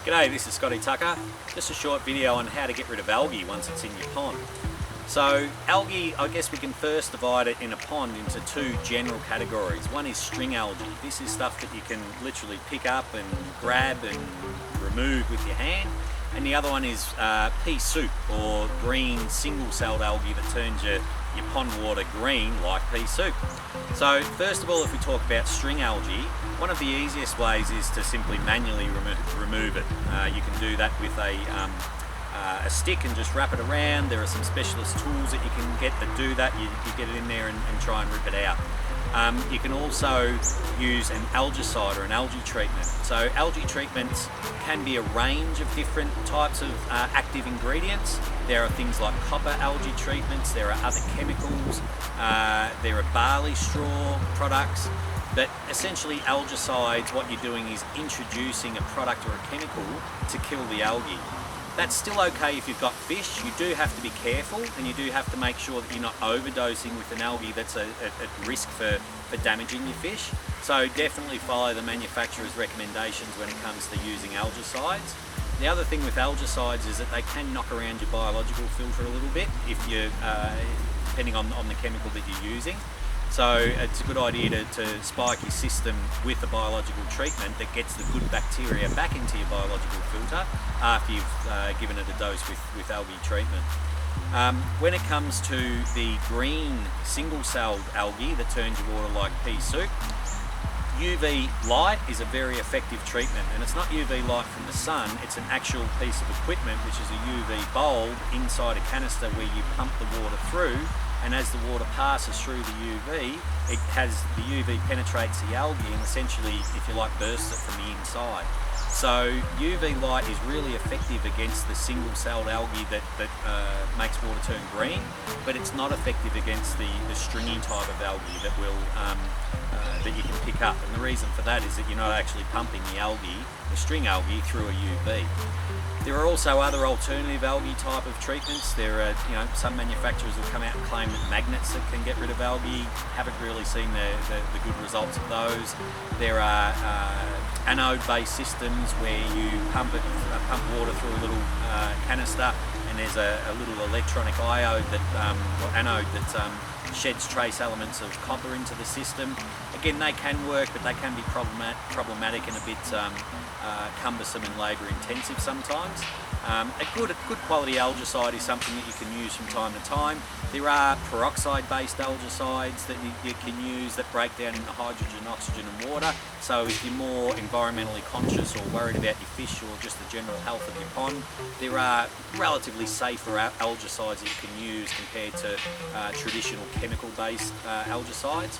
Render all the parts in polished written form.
G'day, this is Scotty Tucker. Just a short video on how to get rid of algae once it's in your pond. So algae, I guess we can first divide it in a pond into two general categories. One is string algae. This is stuff that you can literally pick up and grab and remove with your hand. And the other one is pea soup, or green single-celled algae that turns your pond water green like pea soup. So first of all, if we talk about string algae, one of the easiest ways is to simply manually remove it. You can do that with a stick and just wrap it around. There are some specialist tools that you can get that do that. You get it in there and try and rip it out. You can also use an algicide or an algae treatment. So algae treatments can be a range of different types of active ingredients. There are things like copper algae treatments, there are other chemicals, there are barley straw products. But essentially algicides, what you're doing is introducing a product or a chemical to kill the algae. That's still okay if you've got fish. You do have to be careful, and you do have to make sure that you're not overdosing with an algae that's at risk for damaging your fish. So definitely follow the manufacturer's recommendations when it comes to using algicides. The other thing with algicides is that they can knock around your biological filter a little bit if you're, depending on the chemical that you're using. So it's a good idea to spike your system with a biological treatment that gets the good bacteria back into your biological filter after you've given it a dose with algae treatment. When it comes to the green single-celled algae that turns your water like pea soup, UV light is a very effective treatment, and it's not UV light from the sun, it's an actual piece of equipment which is a UV bulb inside a canister where you pump the water through, and as the water passes through the UV, the UV penetrates the algae and essentially, if you like, bursts it from the inside. So UV light is really effective against the single-celled algae that makes water turn green, but it's not effective against the stringy type of algae that will that you can pick up. And the reason for that is that you're not actually pumping the string algae, through a UV. There are also other alternative algae type of treatments. There are, some manufacturers will come out and claim that magnets that can get rid of algae. Haven't really seen the good results of those. There are anode-based systems where you pump water through a little canister, and there's a little electronic anode that sheds trace elements of copper into the system. Again, they can work, but they can be problematic and a bit cumbersome and labour intensive sometimes. A good quality algicide is something that you can use from time to time. There are peroxide based algicides that you can use that break down into hydrogen, oxygen and water. So if you're more environmentally conscious or worried about your fish or just the general health of your pond, there are relatively safer algicides that you can use compared to traditional chemical based algicides.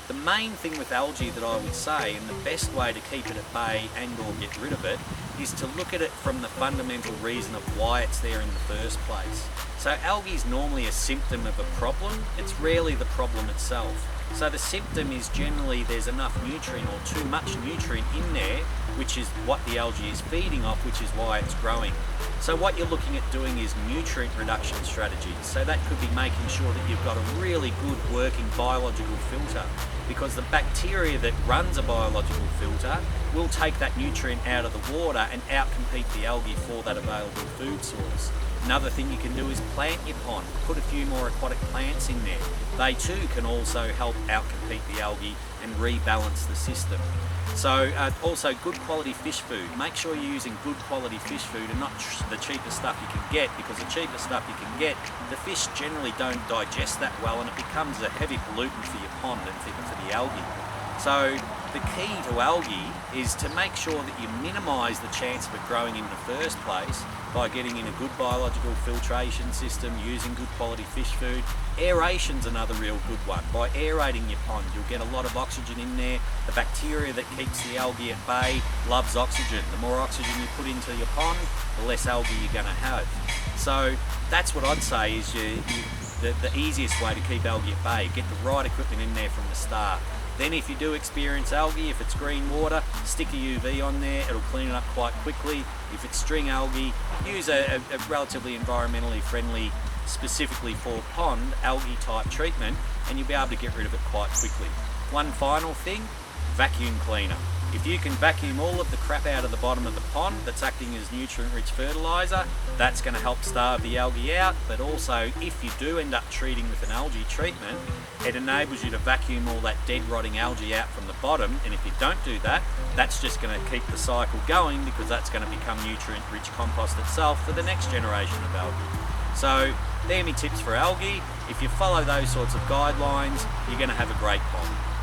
The main thing with algae that I would say, and the best way to keep it at bay and or get rid of it, is to look at it from the fundamental reason of why it's there in the first place. So algae is normally a symptom of a problem, it's rarely the problem itself. So the symptom is generally there's enough nutrient or too much nutrient in there, which is what the algae is feeding off, which is why it's growing. So what you're looking at doing is nutrient reduction strategies. So that could be making sure that you've got a really good working biological filter, because the bacteria that runs a biological filter will take that nutrient out of the water and outcompete the algae for that available food source. Another thing you can do is plant your pond. Put a few more aquatic plants in there. They too can also help outcompete the algae and rebalance the system. So also good quality fish food. Make sure you're using good quality fish food and not the cheapest stuff you can get, because the cheapest stuff you can get, the fish generally don't digest that well and it becomes a heavy pollutant for your pond and for the algae. So the key to algae is to make sure that you minimise the chance of it growing in the first place by getting in a good biological filtration system, using good quality fish food. Aeration's another real good one. By aerating your pond, you'll get a lot of oxygen in there. The bacteria that keeps the algae at bay loves oxygen. The more oxygen you put into your pond, the less algae you're going to have. So that's what I'd say is the easiest way to keep algae at bay. Get the right equipment in there from the start. Then if you do experience algae, if it's green water, stick a UV on there, it'll clean it up quite quickly. If it's string algae, use a relatively environmentally friendly, specifically for pond, algae type treatment, and you'll be able to get rid of it quite quickly. One final thing, vacuum cleaner. If you can vacuum all of the crap out of the bottom of the pond that's acting as nutrient-rich fertiliser, that's going to help starve the algae out. But also, if you do end up treating with an algae treatment, it enables you to vacuum all that dead rotting algae out from the bottom, and if you don't do that, that's just going to keep the cycle going, because that's going to become nutrient-rich compost itself for the next generation of algae. So they're my tips for algae. If you follow those sorts of guidelines, you're going to have a great pond.